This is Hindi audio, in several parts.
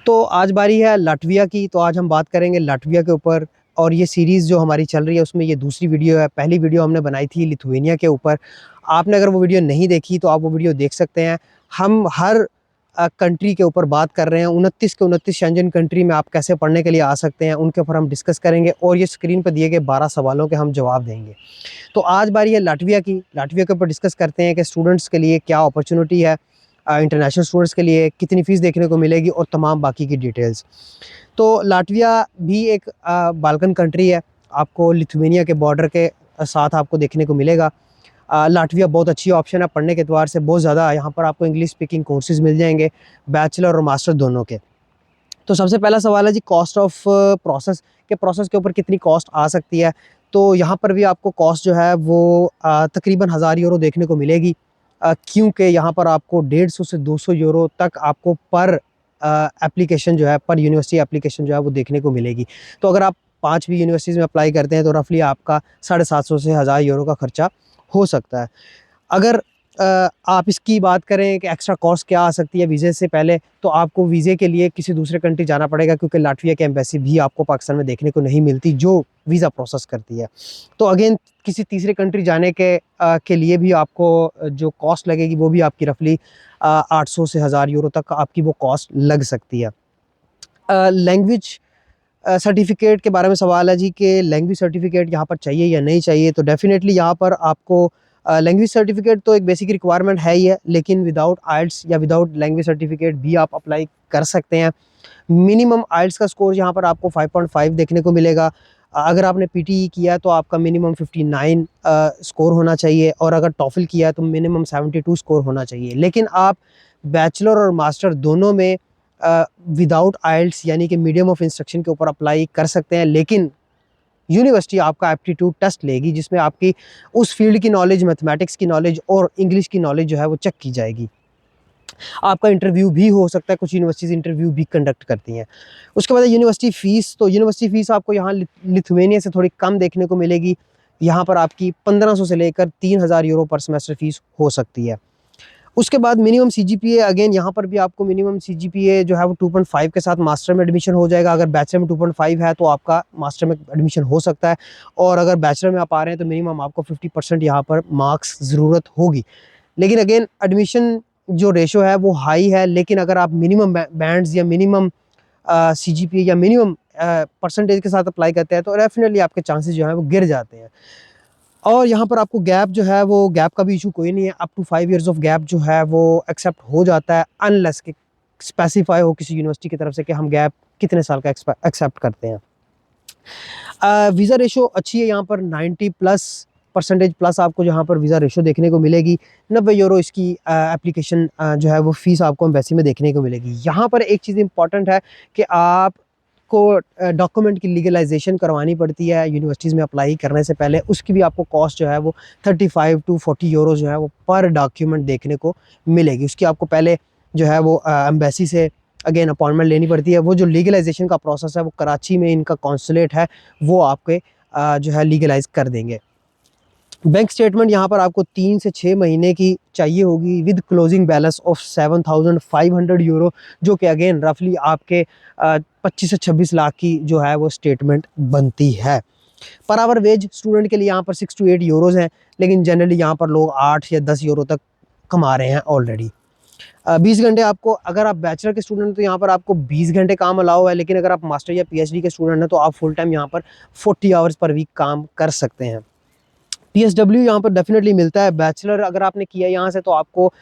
तो आज बारी है लाटविया की। तो आज हम बात करेंगे लाटविया के ऊपर, और ये सीरीज़ जो हमारी चल रही है उसमें ये दूसरी वीडियो है। पहली वीडियो हमने बनाई थी लिथुआनिया के ऊपर। आपने अगर वो वीडियो नहीं देखी तो आप वो वीडियो देख सकते हैं। हम हर कंट्री के ऊपर बात कर रहे हैं। 29 के 29 शेंजन कंट्री में आप कैसे पढ़ने के लिए आ सकते हैं, उनके ऊपर हम डिस्कस करेंगे, और ये स्क्रीन पर दिए गए 12 सवालों के हम जवाब देंगे। तो आज बारी है लाटविया की। लाटविया के ऊपर डिस्कस करते हैं कि स्टूडेंट्स के लिए क्या अपॉर्चुनिटी है, इंटरनेशनल स्टूडेंट्स के लिए कितनी फ़ीस देखने को मिलेगी, और तमाम बाकी की डिटेल्स। तो लाटविया भी एक बाल्कन कंट्री है। आपको लिथुआनिया के बॉर्डर के साथ आपको देखने को मिलेगा। लाटविया बहुत अच्छी ऑप्शन है पढ़ने के एतबार से, बहुत ज़्यादा। यहाँ पर आपको इंग्लिश स्पीकिंग कोर्सेज़ मिल जाएंगे, बैचलर और मास्टर दोनों के। तो सबसे पहला सवाल है जी, कॉस्ट ऑफ प्रोसेस के ऊपर कितनी कॉस्ट आ सकती है। तो यहाँ पर भी आपको कॉस्ट जो है वो तकरीबन 1000 यूरो देखने को मिलेगी, क्योंकि यहाँ पर आपको 150 से 200 यूरो तक आपको पर एप्लीकेशन जो है, पर यूनिवर्सिटी एप्लीकेशन जो है वो देखने को मिलेगी। तो अगर आप 5 भी यूनिवर्सिटीज़ में अप्लाई करते हैं तो रफली आपका 750 से 1000 यूरो का खर्चा हो सकता है। अगर आप इसकी बात करें कि एक्स्ट्रा कॉस्ट क्या आ सकती है वीज़े से पहले, तो आपको वीज़े के लिए किसी दूसरे कंट्री जाना पड़ेगा, क्योंकि लाटविया की एम्बेसी भी आपको पाकिस्तान में देखने को नहीं मिलती जो वीज़ा प्रोसेस करती है। तो अगेन किसी तीसरे कंट्री जाने के लिए भी आपको जो कॉस्ट लगेगी वो भी आपकी रफली 800 से 1000 यूरो तक आपकी वो कॉस्ट लग सकती है। लैंग्वेज सर्टिफ़िकेट के बारे में सवाल है जी कि लैंग्वेज सर्टिफ़िकेट यहाँ पर चाहिए या नहीं चाहिए। तो डेफ़िनेटली यहाँ पर आपको लैंग्वेज सर्टिफ़िकेट तो एक बेसिक रिक्वायरमेंट है ही है, लेकिन विदाउट आइल्स या विदाउट लैंग्वेज सर्टिफ़िकेट भी आप अप्लाई कर सकते हैं। मिनिमम आइल्स का स्कोर यहाँ पर आपको 5.5 देखने को मिलेगा। अगर आपने पीटीई किया है तो आपका मिनिमम 59 स्कोर होना चाहिए, और अगर टॉफल किया है तो मिनिमम 72 स्कोर होना चाहिए। लेकिन आप बैचलर और मास्टर दोनों में विदाउट आइल्स यानी कि मीडियम ऑफ इंस्ट्रक्शन के ऊपर अप्लाई कर सकते हैं, लेकिन यूनिवर्सिटी आपका एप्टीट्यूड टेस्ट लेगी, जिसमें आपकी उस फील्ड की नॉलेज, मैथमेटिक्स की नॉलेज और इंग्लिश की नॉलेज जो है वो चेक की जाएगी। आपका इंटरव्यू भी हो सकता है, कुछ यूनिवर्सिटीज़ इंटरव्यू भी कंडक्ट करती हैं। उसके बाद यूनिवर्सिटी फ़ीस। तो यूनिवर्सिटी फ़ीस आपको यहाँ लिथुआनिया से थोड़ी कम देखने को मिलेगी। यहाँ पर आपकी 1500 से लेकर 3000 यूरो पर सेमेस्टर फ़ीस हो सकती है। उसके बाद मिनिमम सीजीपीए। अगेन यहाँ पर भी आपको मिनिमम सीजीपीए जो है वो 2.5 के साथ मास्टर में एडमिशन हो जाएगा। अगर बैचलर में 2.5 है तो आपका मास्टर में एडमिशन हो सकता है, और अगर बैचलर में आप आ रहे हैं तो मिनिमम आपको 50% यहाँ पर मार्क्स ज़रूरत होगी। लेकिन अगेन एडमिशन जो रेशो है वो हाई है, लेकिन अगर आप मिनिमम बैंड्स या मिनिमम सीजीपीए या मिनिमम परसेंटेज के साथ अप्लाई करते हैं तो डेफिनेटली आपके चांसेस जो हैं वो गिर जाते हैं। और यहाँ पर आपको गैप जो है वो गैप का भी इशू कोई नहीं है। Up to 5 years of gap जो है वो एक्सेप्ट हो जाता है, अनलेस कि स्पेसिफाई हो किसी यूनिवर्सिटी की तरफ से कि हम गैप कितने साल का एक्सेप्ट करते हैं। वीज़ा रेशो अच्छी है यहाँ पर, 90% प्लस आपको यहाँ पर वीज़ा रेशो देखने को मिलेगी। 90 यूरो इसकी एप्लीकेशन जो है वो फ़ीस आपको एम्बेसी में देखने को मिलेगी। यहाँ पर एक चीज़ इंपॉर्टेंट है कि आप को डॉक्यूमेंट की लीगलाइजेशन करवानी पड़ती है यूनिवर्सिटीज़ में अप्लाई करने से पहले। उसकी भी आपको कॉस्ट जो है वो 35 टू 40 यूरो जो है वो पर डॉक्यूमेंट देखने को मिलेगी। उसकी आपको पहले जो है वो एम्बेसी से अगेन अपॉइंटमेंट लेनी पड़ती है। वो जो लीगलाइजेशन का प्रोसेस है वो कराची में इनका कॉन्सुलेट है, वो आपके जो है लीगलाइज कर देंगे। बैंक स्टेटमेंट यहाँ पर आपको 3 से 6 महीने की चाहिए होगी, with closing balance of 7500 euro, जो कि अगेन रफली आपके 25 से 26 लाख की जो है वो स्टेटमेंट बनती है। पर आवर वेज स्टूडेंट के लिए यहाँ पर 6 to 8 यूरोज़ हैं, लेकिन जनरली यहाँ पर लोग 8 या 10 यूरो तक कमा रहे हैं ऑलरेडी। 20 घंटे आपको, अगर आप बैचलर के स्टूडेंट हैं तो यहाँ पर आपको 20 घंटे काम अलाउ है, लेकिन अगर आप मास्टर या पीएचडी के स्टूडेंट हैं तो आप फुल टाइम यहाँ पर 40 आवर्स पर वीक काम कर सकते हैं। पीएसडब्ल्यू यहाँ पर डेफिनेटली मिलता है। बैचलर अगर आपने किया यहाँ से तो आपको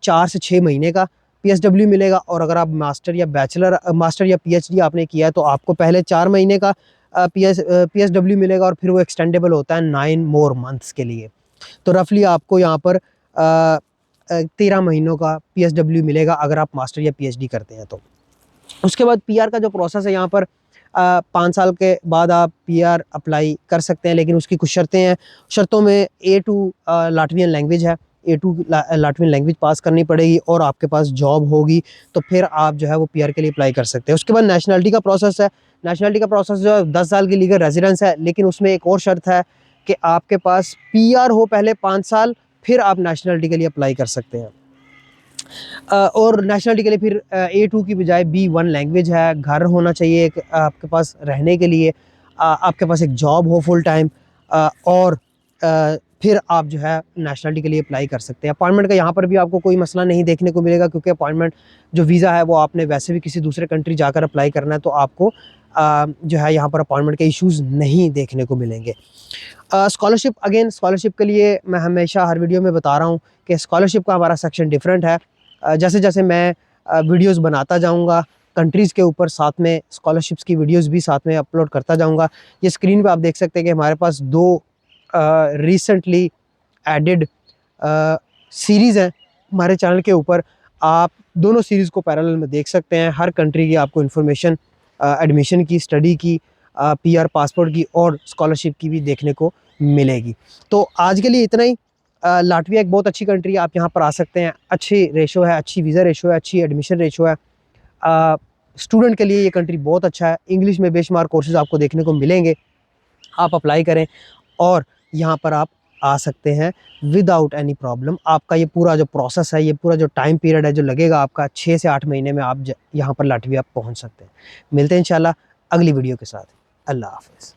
4 से 6 महीने का पीएसडब्ल्यू मिलेगा, और अगर आप मास्टर या पीएचडी आपने किया है तो आपको पहले 4 महीने का पीएसडब्ल्यू मिलेगा, और फिर वो एक्सटेंडेबल होता है 9 मोर मंथ्स के लिए। तो रफली आपको यहाँ पर 13 महीनों का पीएसडब्ल्यू मिलेगा अगर आप मास्टर या पीएचडी करते हैं तो। उसके बाद पीआर का जो प्रोसेस है यहाँ पर 5 साल के बाद आप पीआर अप्लाई कर सकते हैं, लेकिन उसकी कुछ शर्तें हैं। शर्तों में A2 लाटवियन लैंग्वेज है, A2 लाटवियन लैंग्वेज पास करनी पड़ेगी, और आपके पास जॉब होगी तो फिर आप जो है वो पीआर के लिए अप्लाई कर सकते हैं। उसके बाद नेशनलिटी का प्रोसेस है। नेशनलिटी का प्रोसेस जो है 10 साल की लीगल रेजिडेंस है, लेकिन उसमें एक और शर्त है कि आपके पास पीआर हो पहले 5 साल, फिर आप नेशनलिटी के लिए अप्लाई कर सकते हैं। और नेशनलिटी के लिए फिर A2 की बजाय B1 लैंग्वेज है, घर होना चाहिए एक आपके पास रहने के लिए, आपके पास एक जॉब हो फुल टाइम, और फिर आप जो है नेशनलिटी के लिए अप्लाई कर सकते हैं। अपॉइंटमेंट का यहाँ पर भी आपको कोई मसला नहीं देखने को मिलेगा, क्योंकि अपॉइंटमेंट जो वीज़ा है वो आपने वैसे भी किसी दूसरे कंट्री जाकर अप्लाई करना है, तो आपको जो है यहाँ पर अपॉइंटमेंट के इश्यूज़ नहीं देखने को मिलेंगे। स्कॉलरशिप, अगेन स्कॉलरशिप के लिए मैं हमेशा हर वीडियो में बता रहा हूँ कि स्कॉलरशिप का हमारा सेक्शन डिफरेंट है। जैसे जैसे मैं वीडियोस बनाता जाऊँगा कंट्रीज़ के ऊपर, साथ में स्कॉलरशिप्स की वीडियोस भी साथ में अपलोड करता जाऊँगा। ये स्क्रीन पे आप देख सकते हैं कि हमारे पास 2 रिसेंटली एडेड सीरीज़ हैं हमारे चैनल के ऊपर। आप दोनों सीरीज़ को पैरेलल में देख सकते हैं। हर कंट्री की आपको इन्फॉर्मेशन एडमिशन की, स्टडी की, PR पासपोर्ट की और स्कॉलरशिप की भी देखने को मिलेगी। तो आज के लिए इतना ही। लाटविया एक बहुत अच्छी कंट्री है, आप यहाँ पर आ सकते हैं। अच्छी रेशो है, अच्छी वीज़ा रेशो है, अच्छी एडमिशन रेशो है। स्टूडेंट के लिए ये कंट्री बहुत अच्छा है। इंग्लिश में बेशुमार कोर्सेज़ आपको देखने को मिलेंगे। आप अप्लाई करें और यहाँ पर आप आ सकते हैं विदाउट एनी प्रॉब्लम। आपका ये पूरा जो प्रोसेस है, ये पूरा जो टाइम पीरियड है जो लगेगा आपका, 6 से 8 महीने में आप यहाँ पर लाटविया पहुँच सकते हैं। मिलते हैं इंशाल्लाह अगली वीडियो के साथ। अल्लाह हाफ़िज़।